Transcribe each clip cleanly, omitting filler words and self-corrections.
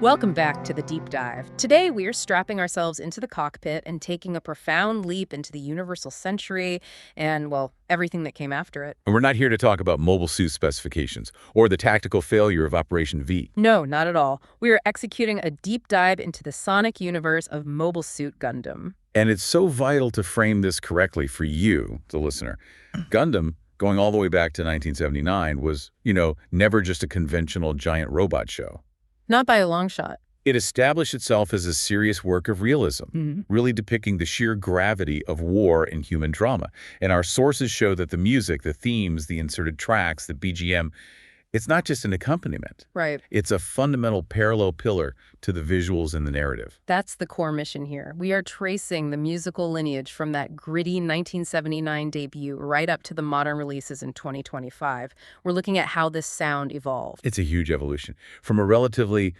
Welcome back to the deep dive. Today, we are strapping ourselves into the cockpit and taking a profound leap into the universal century and, well, everything that came after it. And we're not here to talk about mobile suit specifications or the tactical failure of Operation V. No, not at all. We are executing a deep dive into the sonic universe of Mobile Suit Gundam. And it's so vital to frame this correctly for you, the listener. Gundam, going all the way back to 1979, was, never just a conventional giant robot show. Not by a long shot. It established itself as a serious work of realism, really depicting the sheer gravity of war and human drama. And our sources show that the music, the themes, the inserted tracks, the BGM, it's not just an accompaniment. Right. It's a fundamental parallel pillar to the visuals and the narrative. That's the core mission here. We are tracing the musical lineage from that gritty 1979 debut right up to the modern releases in 2025. We're looking at how this sound evolved. It's a huge evolution. From a relatively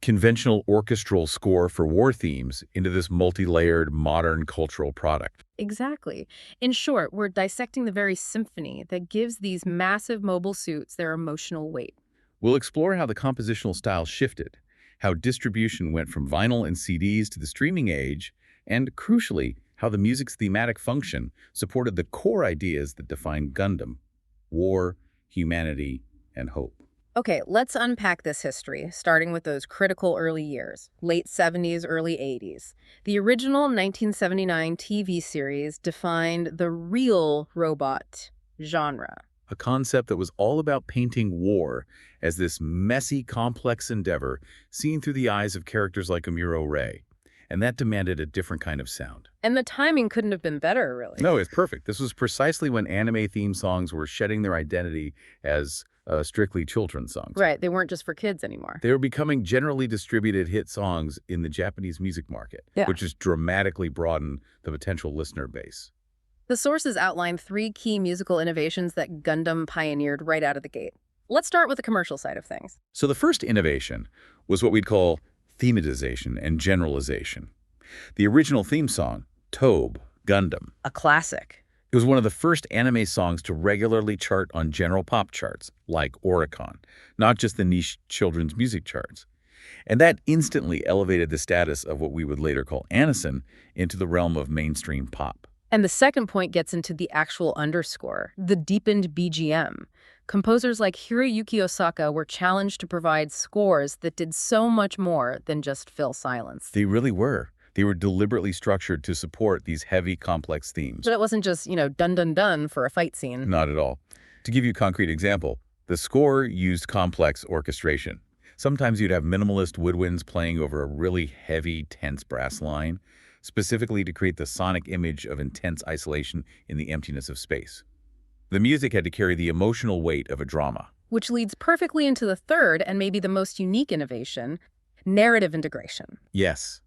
conventional orchestral score for war themes into this multi-layered modern cultural product. Exactly. In short, we're dissecting the very symphony that gives these massive mobile suits their emotional weight. We'll explore how the compositional style shifted, how distribution went from vinyl and CDs to the streaming age, and crucially, how the music's thematic function supported the core ideas that define Gundam: war, humanity, and hope. Okay, let's unpack this history, starting with those critical early years, late 70s, early 80s. The original 1979 TV series defined the real robot genre. A concept that was all about painting war as this messy, complex endeavor seen through the eyes of characters like Amuro Ray. And that demanded a different kind of sound. And the timing couldn't have been better, really. No, it's perfect. This was precisely when anime theme songs were shedding their identity as strictly children's songs. Right, they weren't just for kids anymore. They were becoming generally distributed hit songs in the Japanese music market, which has dramatically broadened the potential listener base. The sources outline 3 key musical innovations that Gundam pioneered right out of the gate. Let's start with the commercial side of things. So the first innovation was what we'd call thematization and generalization. The original theme song, Tobe, Gundam. A classic. It was one of the first anime songs to regularly chart on general pop charts, like Oricon, not just the niche children's music charts. And that instantly elevated the status of what we would later call Anison into the realm of mainstream pop. And the second point gets into the actual underscore, the deepened BGM. Composers like Hiroyuki Osaka were challenged to provide scores that did so much more than just fill silence. They really were. They were deliberately structured to support these heavy, complex themes. So it wasn't just, dun dun dun for a fight scene. Not at all. To give you a concrete example, the score used complex orchestration. Sometimes you'd have minimalist woodwinds playing over a really heavy, tense brass line, specifically to create the sonic image of intense isolation in the emptiness of space. The music had to carry the emotional weight of a drama. Which leads perfectly into the third and maybe the most unique innovation, narrative integration. Yes.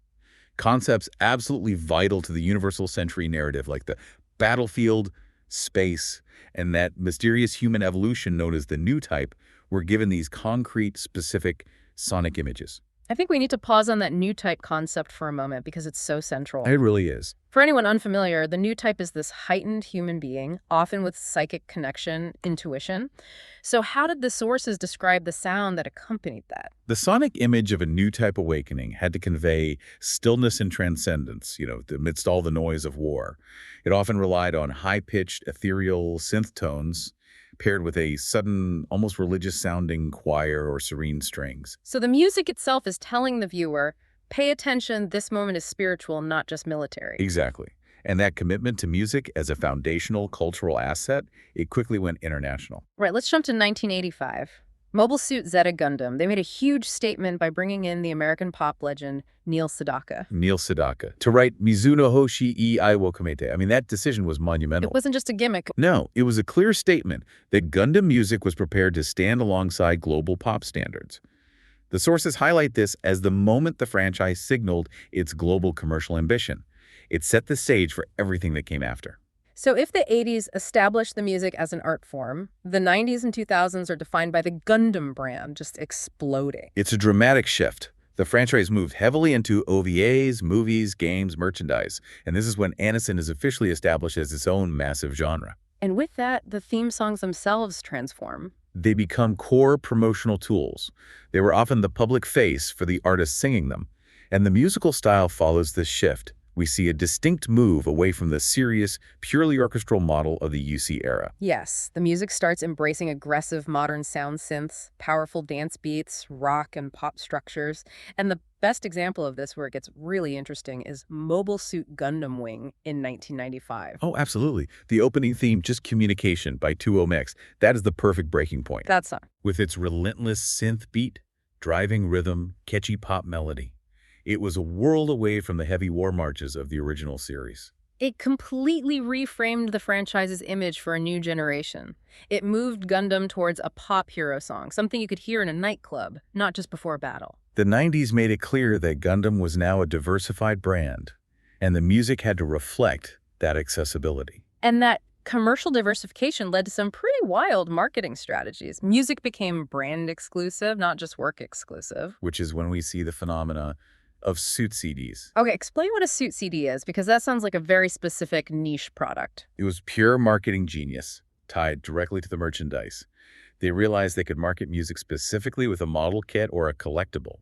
Concepts absolutely vital to the universal century narrative, like the battlefield, space, and that mysterious human evolution known as the new type, were given these concrete, specific sonic images. I think we need to pause on that new type concept for a moment because it's so central. It really is. For anyone unfamiliar, the new type is this heightened human being, often with psychic connection, intuition. So how did the sources describe the sound that accompanied that? The sonic image of a new type awakening had to convey stillness and transcendence, amidst all the noise of war. It often relied on high-pitched, ethereal synth tones, paired with a sudden, almost religious-sounding choir or serene strings. So the music itself is telling the viewer, pay attention, this moment is spiritual, not just military. Exactly. And that commitment to music as a foundational cultural asset, it quickly went international. Right, let's jump to 1985. Mobile Suit Zeta Gundam, they made a huge statement by bringing in the American pop legend Neil Sedaka. Neil Sedaka. To write Mizuno Hoshi e Iwo Komete. That decision was monumental. It wasn't just a gimmick. No, it was a clear statement that Gundam music was prepared to stand alongside global pop standards. The sources highlight this as the moment the franchise signaled its global commercial ambition. It set the stage for everything that came after. So if the 80s established the music as an art form, the 90s and 2000s are defined by the Gundam brand just exploding. It's a dramatic shift. The franchise moved heavily into OVAs, movies, games, merchandise, and this is when Anison is officially established as its own massive genre. And with that, the theme songs themselves transform. They become core promotional tools. They were often the public face for the artists singing them, and the musical style follows this shift. We see a distinct move away from the serious, purely orchestral model of the UC era. Yes, the music starts embracing aggressive modern sound synths, powerful dance beats, rock and pop structures, and the best example of this where it gets really interesting is Mobile Suit Gundam Wing in 1995. Oh, absolutely. The opening theme, Just Communication by 2OMX, that is the perfect breaking point. That song. With its relentless synth beat, driving rhythm, catchy pop melody. It was a world away from the heavy war marches of the original series. It completely reframed the franchise's image for a new generation. It moved Gundam towards a pop hero song, something you could hear in a nightclub, not just before battle. The 90s made it clear that Gundam was now a diversified brand, and the music had to reflect that accessibility. And that commercial diversification led to some pretty wild marketing strategies. Music became brand exclusive, not just work exclusive. Which is when we see the phenomena of suit CDs. Okay, explain what a suit CD is, because that sounds like a very specific niche product. It was pure marketing genius, tied directly to the merchandise. They realized they could market music specifically with a model kit or a collectible.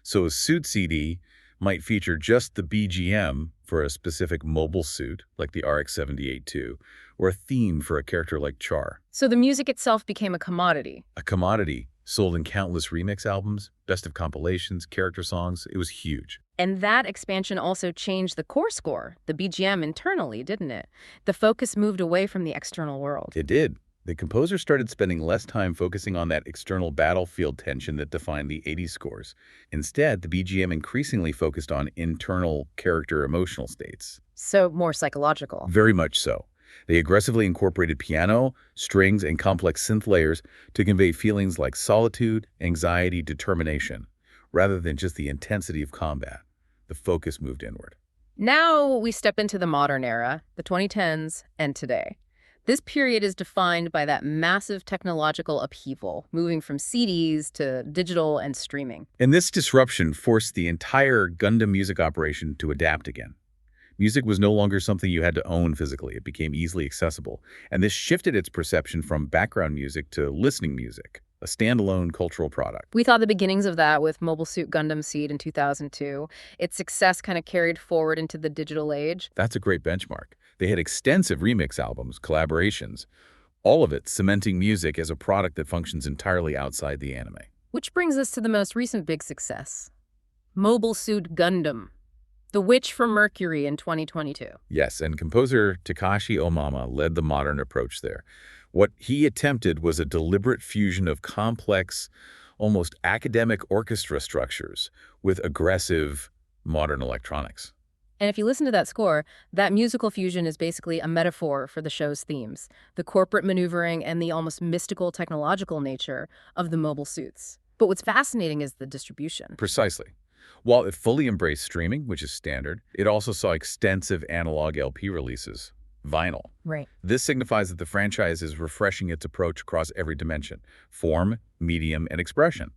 So a suit CD might feature just the BGM for a specific mobile suit, like the RX-78-2, or a theme for a character like Char. So the music itself became a commodity. A commodity sold in countless remix albums, best of compilations, character songs. It was huge. And that expansion also changed the core score, the BGM internally, didn't it? The focus moved away from the external world. It did. The composer started spending less time focusing on that external battlefield tension that defined the 80s scores. Instead, the BGM increasingly focused on internal character emotional states. So more psychological. Very much so. They aggressively incorporated piano, strings, and complex synth layers to convey feelings like solitude, anxiety, determination, rather than just the intensity of combat. The focus moved inward. Now we step into the modern era, the 2010s, and today. This period is defined by that massive technological upheaval, moving from CDs to digital and streaming. And this disruption forced the entire Gundam music operation to adapt again. Music was no longer something you had to own physically. It became easily accessible. And this shifted its perception from background music to listening music, a standalone cultural product. We saw the beginnings of that with Mobile Suit Gundam Seed in 2002. Its success kind of carried forward into the digital age. That's a great benchmark. They had extensive remix albums, collaborations, all of it cementing music as a product that functions entirely outside the anime. Which brings us to the most recent big success, Mobile Suit Gundam, The Witch from Mercury in 2022. Yes, and composer Takashi Omama led the modern approach there. What he attempted was a deliberate fusion of complex, almost academic orchestra structures with aggressive modern electronics. And if you listen to that score, that musical fusion is basically a metaphor for the show's themes, the corporate maneuvering and the almost mystical technological nature of the mobile suits. But what's fascinating is the distribution. Precisely. While it fully embraced streaming, which is standard, it also saw extensive analog LP releases, vinyl. Right. This signifies that the franchise is refreshing its approach across every dimension, form, medium, and expression.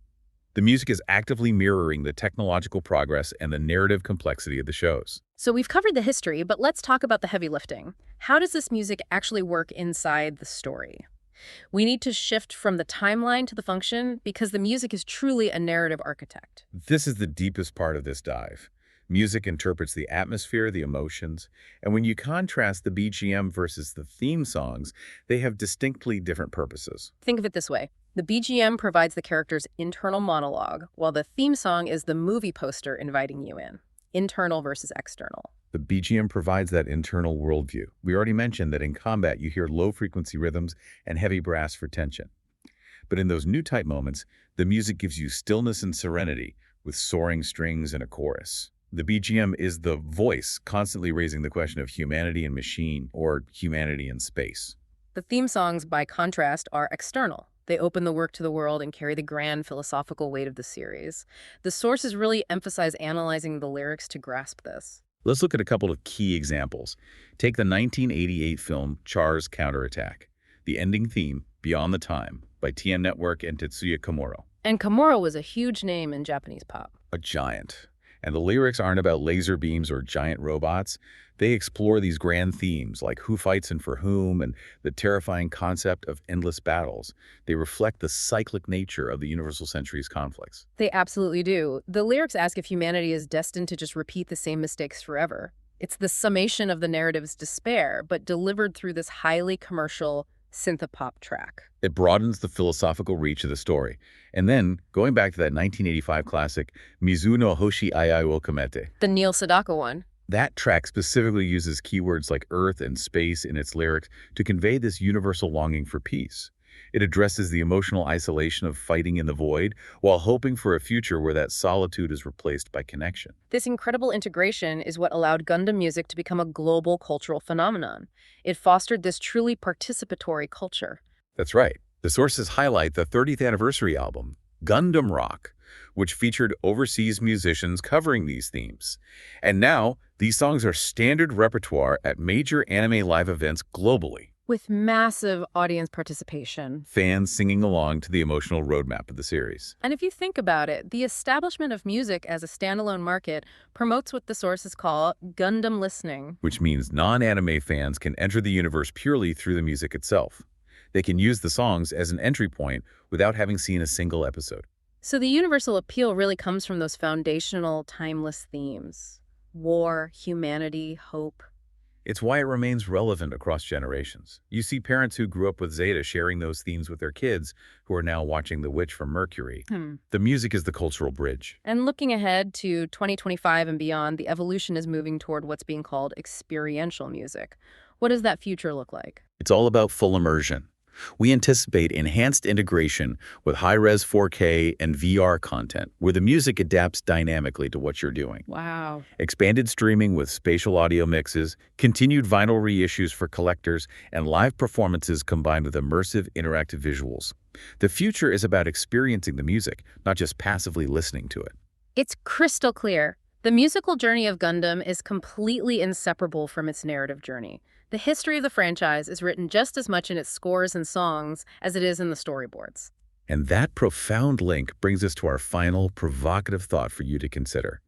The music is actively mirroring the technological progress and the narrative complexity of the shows. So we've covered the history, but let's talk about the heavy lifting. How does this music actually work inside the story? We need to shift from the timeline to the function because the music is truly a narrative architect. This is the deepest part of this dive. Music interprets the atmosphere, the emotions, and when you contrast the BGM versus the theme songs, they have distinctly different purposes. Think of it this way. The BGM provides the character's internal monologue, while the theme song is the movie poster inviting you in. Internal versus external. The BGM provides that internal worldview. We already mentioned that in combat you hear low-frequency rhythms and heavy brass for tension. But in those new type moments, the music gives you stillness and serenity with soaring strings and a chorus. The BGM is the voice constantly raising the question of humanity and machine or humanity and space. The theme songs, by contrast, are external. They open the work to the world and carry the grand philosophical weight of the series. The sources really emphasize analyzing the lyrics to grasp this. Let's look at a couple of key examples. Take the 1988 film Char's Counterattack. The ending theme, Beyond the Time, by TM Network and Tetsuya Komuro. And Komuro was a huge name in Japanese pop. A giant. And the lyrics aren't about laser beams or giant robots. They explore these grand themes like who fights and for whom and the terrifying concept of endless battles. They reflect the cyclic nature of the Universal Century's conflicts. They absolutely do. The lyrics ask if humanity is destined to just repeat the same mistakes forever. It's the summation of the narrative's despair, but delivered through this highly commercial synthpop track. It broadens the philosophical reach of the story. And then, going back to that 1985 classic, Mizu no Hoshi Ai wo Komete, The Neil Sedaka one. that track specifically uses keywords like earth and space in its lyrics to convey this universal longing for peace. It addresses the emotional isolation of fighting in the void while hoping for a future where that solitude is replaced by connection. This incredible integration is what allowed Gundam music to become a global cultural phenomenon. It fostered this truly participatory culture. That's right. The sources highlight the 30th anniversary album, Gundam Rock, which featured overseas musicians covering these themes. And now, these songs are standard repertoire at major anime live events globally. With massive audience participation. Fans singing along to the emotional roadmap of the series. And if you think about it, the establishment of music as a standalone market promotes what the sources call Gundam listening. Which means non-anime fans can enter the universe purely through the music itself. They can use the songs as an entry point without having seen a single episode. So the universal appeal really comes from those foundational, timeless themes. War, humanity, hope. It's why it remains relevant across generations. You see parents who grew up with Zeta sharing those themes with their kids who are now watching The Witch from Mercury. The music is the cultural bridge. And looking ahead to 2025 and beyond, the evolution is moving toward what's being called experiential music. What does that future look like? It's all about full immersion. We anticipate enhanced integration with high-res 4K and VR content, where the music adapts dynamically to what you're doing. Wow. Expanded streaming with spatial audio mixes, continued vinyl reissues for collectors, and live performances combined with immersive, interactive visuals. The future is about experiencing the music, not just passively listening to it. It's crystal clear. The musical journey of Gundam is completely inseparable from its narrative journey. The history of the franchise is written just as much in its scores and songs as it is in the storyboards. And that profound link brings us to our final provocative thought for you to consider.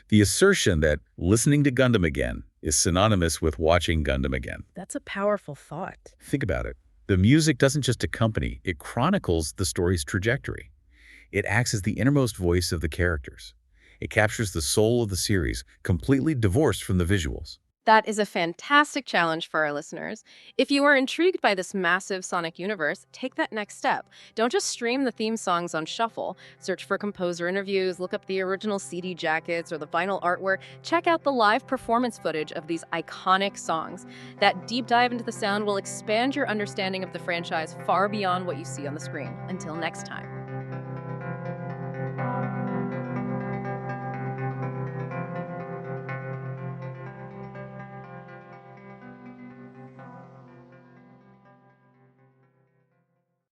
The assertion that listening to Gundam again is synonymous with watching Gundam again. That's a powerful thought. Think about it. The music doesn't just accompany, it chronicles the story's trajectory. It acts as the innermost voice of the characters. It captures the soul of the series, completely divorced from the visuals. That is a fantastic challenge for our listeners. If you are intrigued by this massive sonic universe, take that next step. Don't just stream the theme songs on shuffle. Search for composer interviews, look up the original CD jackets or the vinyl artwork. Check out the live performance footage of these iconic songs. That deep dive into the sound will expand your understanding of the franchise far beyond what you see on the screen. Until next time.